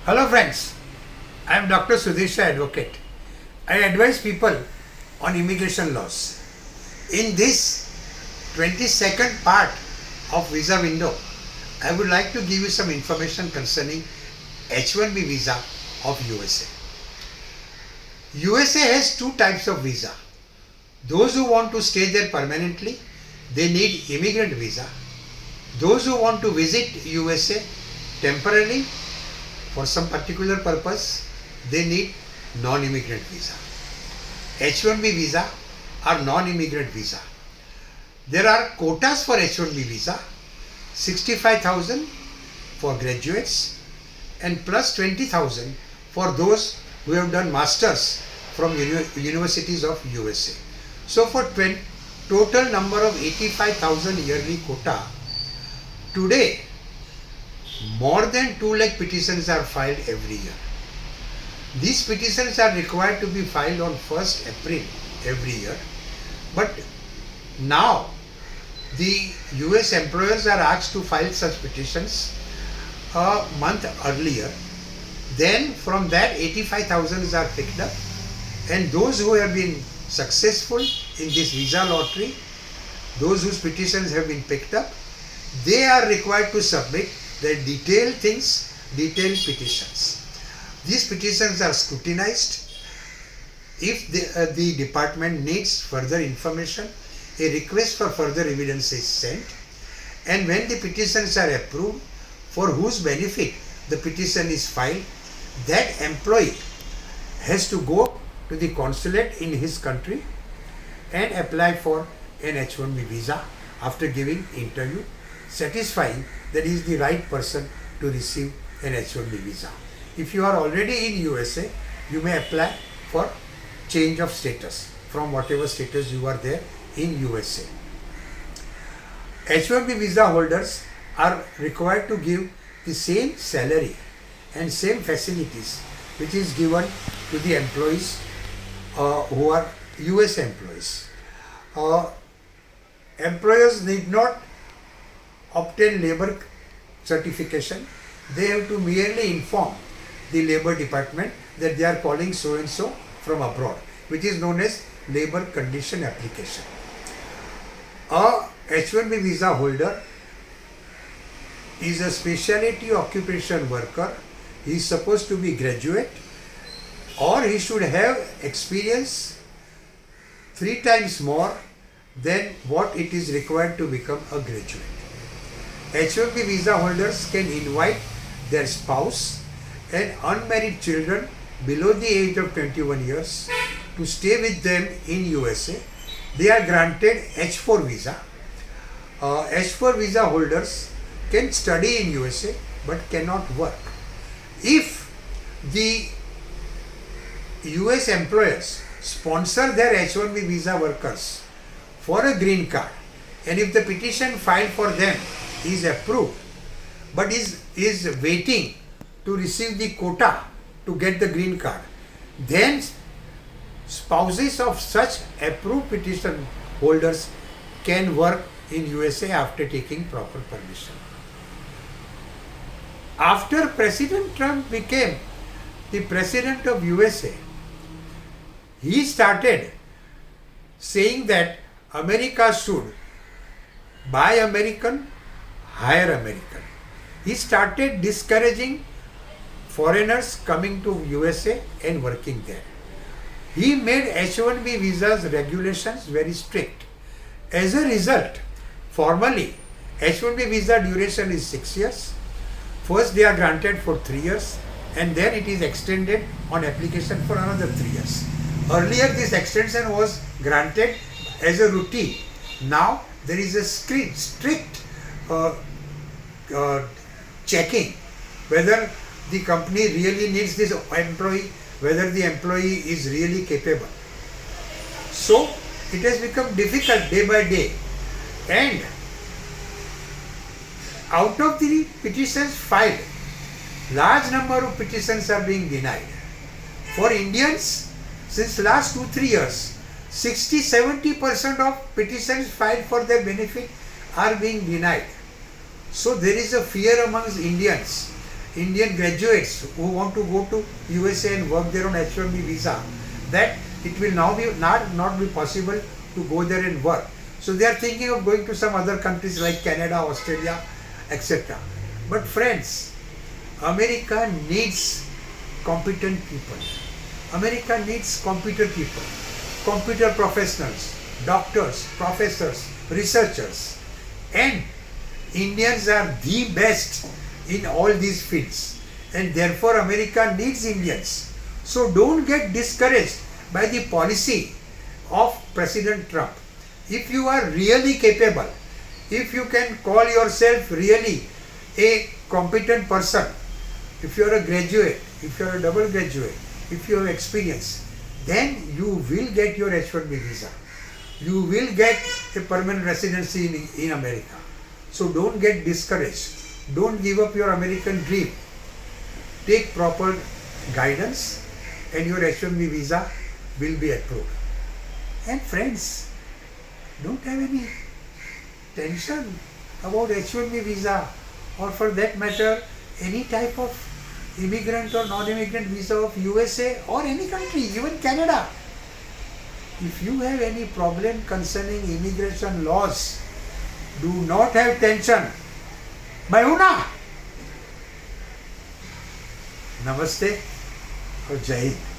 Hello friends, I am Dr. Sudhir Advocate. I advise people on immigration laws. In this 22nd part of visa window, I would like to give you some information concerning H-1B visa of USA. USA has two types of visa. Those who want to stay there permanently, they need immigrant visa. Those who want to visit USA temporarily for some particular purpose, they need non-immigrant visa. H-1B visa or non-immigrant visa. There are quotas for H-1B visa, 65,000 for graduates and plus 20,000 for those who have done masters from universities of USA. So for total number of 85,000 yearly quota, today more than 2 lakh petitions are filed every year. These petitions are required to be filed on 1st April every year. But now the US employers are asked to file such petitions a month earlier. Then from that 85,000 are picked up, and those who have been successful in this visa lottery, those whose petitions have been picked up, they are required to submit their detailed petitions. These petitions are scrutinized. If the department needs further information, a request for further evidence is sent, and when the petitions are approved, for whose benefit the petition is filed, that employee has to go to the consulate in his country and apply for an H-1B visa after giving interview, satisfying that he is the right person to receive an H-1B visa. If you are already in USA, you may apply for change of status from whatever status you are there in USA. H-1B visa holders are required to give the same salary and same facilities which is given to the employees who are US employees. Employers need not obtain labor certification. They have to merely inform the labor department that they are calling so and so from abroad, which is known as labor condition application. A H-1B visa holder is a specialty occupation worker. He is supposed to be graduate, or he should have experience 3 times more than what it is required to become a graduate. H-1B visa holders can invite their spouse and unmarried children below the age of 21 years to stay with them in USA. They are granted H-4 visa. H-4 visa holders can study in USA but cannot work. If the US employers sponsor their H-1B visa workers for a green card, and if the petition filed for them is approved but is waiting to receive the quota to get the green card, then spouses of such approved petition holders can work in USA after taking proper permission. After President Trump became the president of USA, he started saying that America should buy American, hire American. He started discouraging foreigners coming to USA and working there. He made H-1B visas regulations very strict. As a result, formally, H-1B visa duration is 6 years. First they are granted for 3 years, and then it is extended on application for another 3 years. Earlier this extension was granted as a routine. Now there is a strict checking whether the company really needs this employee, whether the employee is really capable. So it has become difficult day by day, and out of the petitions filed, large number of petitions are being denied. For Indians, since last 2-3 years, 60-70% of petitions filed for their benefit are being denied. So there is a fear amongst Indians Indian graduates who want to go to USA and work there on H1B visa, that it will now be not be possible to go there and work. So they are thinking of going to some other countries like Canada, Australia, etc. But friends, America needs competent people. America needs computer people, computer professionals, doctors, professors, researchers, and Indians are the best in all these fields, and therefore America needs Indians. So don't get discouraged by the policy of President Trump. If you are really capable, if you can call yourself really a competent person, if you are a graduate, if you are a double graduate, if you have experience, then you will get your H1B visa. You will get a permanent residency in America. So don't get discouraged. Don't give up your American dream. Take proper guidance and your H1B visa will be approved. And friends, don't have any tension about H1B visa, or for that matter any type of immigrant or non-immigrant visa of USA or any country, even Canada. If you have any problem concerning immigration laws, do not have tension. Mayuna. Namaste or Jai Hind.